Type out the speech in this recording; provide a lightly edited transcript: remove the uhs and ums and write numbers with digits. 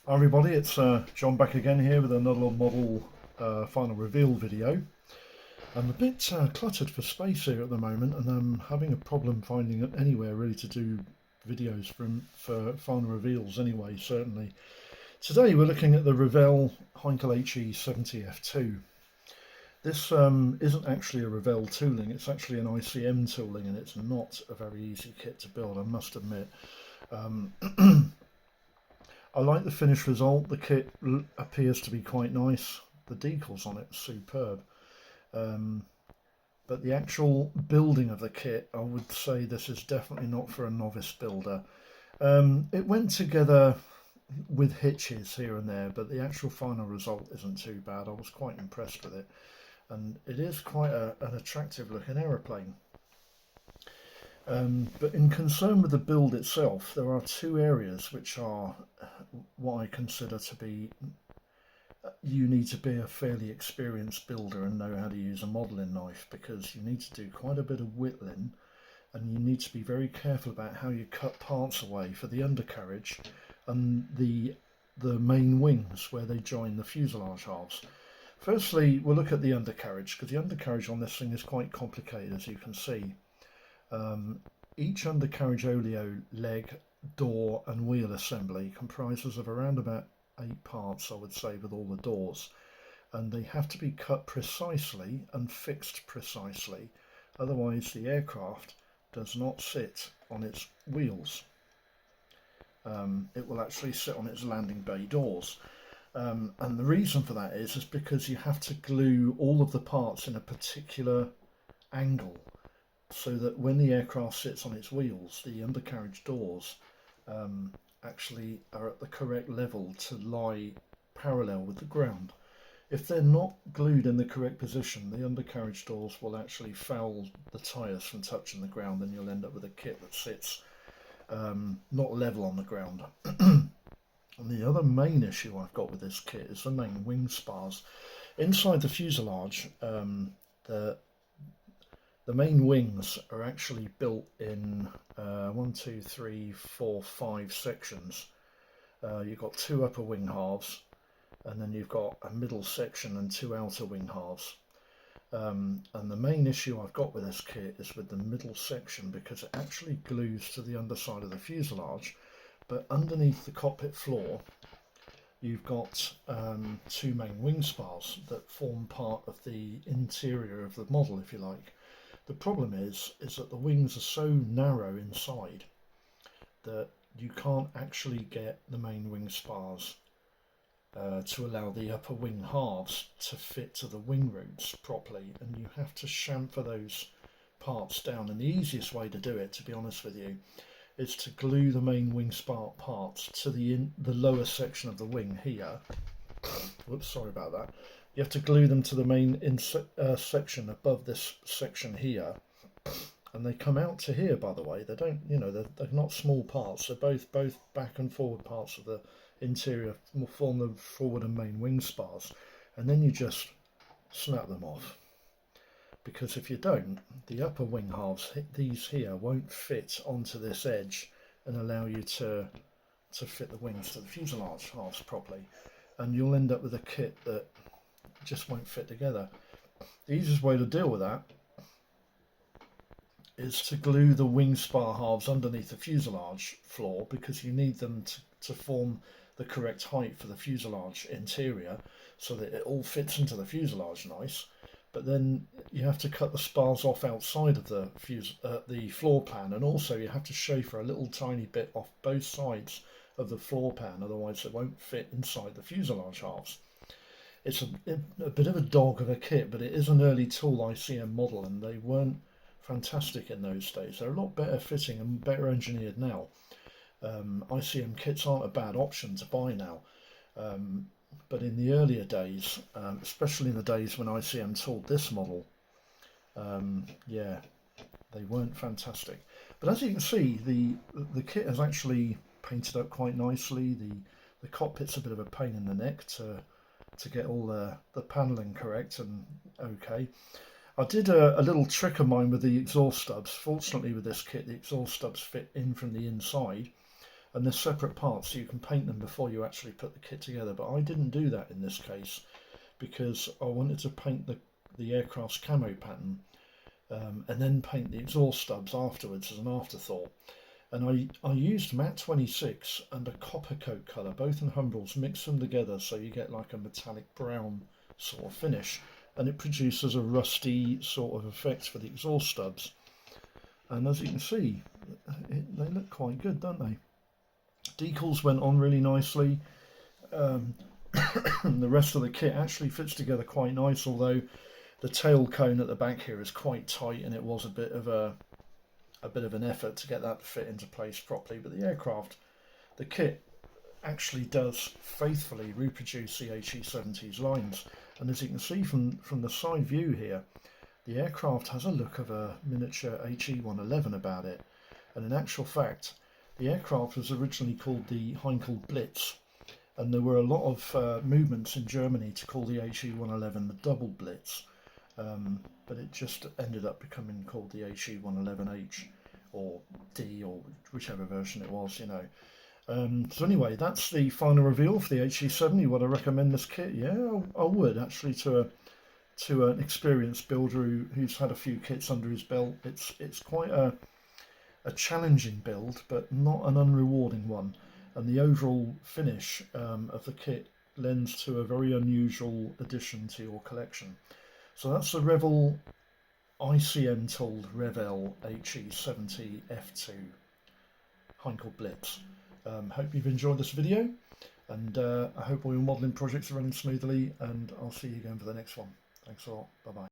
Hi everybody, it's John back again here with another model final reveal video. I'm a bit cluttered for space here at the moment, and I'm having a problem finding anywhere really to do videos for final reveals anyway, certainly. Today we're looking at the Revell Heinkel HE70F2. This isn't actually a Revell tooling, it's actually an ICM tooling, and it's not a very easy kit to build, I must admit. Um, I like the finished result. The kit appears to be quite nice. The decals on it are superb. Um, but the actual building of the kit, I would say this is definitely not for a novice builder. It went together with hitches here and there, but the actual final result isn't too bad. I was quite impressed with it. And it is quite an attractive looking aeroplane. But in concern with the build itself, there are two areas which are what I consider to be you need to be a fairly experienced builder and know how to use a modelling knife, because you need to do quite a bit of whittling and you need to be very careful about how you cut parts away for the undercarriage and the main wings where they join the fuselage halves. Firstly, we'll look at the undercarriage, because the undercarriage on this thing is quite complicated, as you can see. Um, each undercarriage oleo, leg, door and wheel assembly comprises of around about 8 parts, I would say, with all the doors, and they have to be cut precisely and fixed precisely, otherwise the aircraft does not sit on its wheels. It will actually sit on its landing bay doors. And the reason for that is because you have to glue all of the parts in a particular angle, so that when the aircraft sits on its wheels, the undercarriage doors actually are at the correct level to lie parallel with the ground. If they're not glued in the correct position, the undercarriage doors will actually foul the tyres from touching the ground, and you'll end up with a kit that sits not level on the ground. And the other main issue I've got with this kit is the main wing spars. Inside the fuselage, the main wings are actually built in 5 sections. You've got 2 upper wing halves, and then you've got a middle section and 2 outer wing halves. And the main issue I've got with this kit is with the middle section, because it actually glues to the underside of the fuselage, but underneath the cockpit floor you've got 2 main wing spars that form part of the interior of the model, if you like. The problem is that the wings are so narrow inside that you can't actually get the main wing spars to allow the upper wing halves to fit to the wing roots properly, and you have to chamfer those parts down. And the easiest way to do it, to be honest with you, is to glue the main wing spar parts to the lower section of the wing here. Whoops, sorry about that. You have to glue them to the main section above this section here, and they come out to here. By the way, they don't, they're not small parts. They're both back and forward parts of the interior, form the forward and main wing spars, and then you just snap them off. Because if you don't, the upper wing halves, these here, won't fit onto this edge and allow you to fit the wings to the fuselage halves properly, and you'll end up with a kit that just won't fit together. The easiest way to deal with that is to glue the wing spar halves underneath the fuselage floor, because you need them to form the correct height for the fuselage interior, so that it all fits into the fuselage nice. But then you have to cut the spars off outside of the floor pan, and also you have to chamfer a little tiny bit off both sides of the floor pan, otherwise it won't fit inside the fuselage halves. It's a bit of a dog of a kit, but it is an early tool ICM model, and they weren't fantastic in those days. They're a lot better fitting and better engineered now. ICM kits aren't a bad option to buy now, but in the earlier days, especially in the days when ICM tooled this model, yeah, they weren't fantastic. But as you can see, the kit is actually painted up quite nicely. The cockpit's a bit of a pain in the neck to get all the panelling correct and okay. I did a little trick of mine with the exhaust stubs. Fortunately with this kit, the exhaust stubs fit in from the inside, and they're separate parts, so you can paint them before you actually put the kit together. But I didn't do that in this case because I wanted to paint the aircraft's camo pattern and then paint the exhaust stubs afterwards as an afterthought. And I used matte 26 and a copper coat colour, both in Humbrels, mix them together so you get like a metallic brown sort of finish, and it produces a rusty sort of effect for the exhaust stubs. And as you can see, they look quite good, don't they? Decals went on really nicely. The rest of the kit actually fits together quite nice, although the tail cone at the back here is quite tight, and it was a bit of an effort to get that to fit into place properly. But the aircraft, the kit actually does faithfully reproduce the HE70's lines, and as you can see from the side view here, the aircraft has a look of a miniature HE111 about it. And in actual fact, the aircraft was originally called the Heinkel Blitz, and there were a lot of movements in Germany to call the HE111 the Double Blitz, but it just ended up becoming called the HE111H or D, or whichever version it was, you know. So anyway, that's the final reveal for the HE70. Would I recommend this kit? Yeah, I would actually, to an experienced builder who's had a few kits under his belt. It's quite a challenging build, but not an unrewarding one. And the overall finish of the kit lends to a very unusual addition to your collection. So that's the Revell ICM tooled Revell HE70 F2 Heinkel Blitz. Hope you've enjoyed this video, and I hope all your modelling projects are running smoothly, and I'll see you again for the next one. Thanks a lot. Bye bye.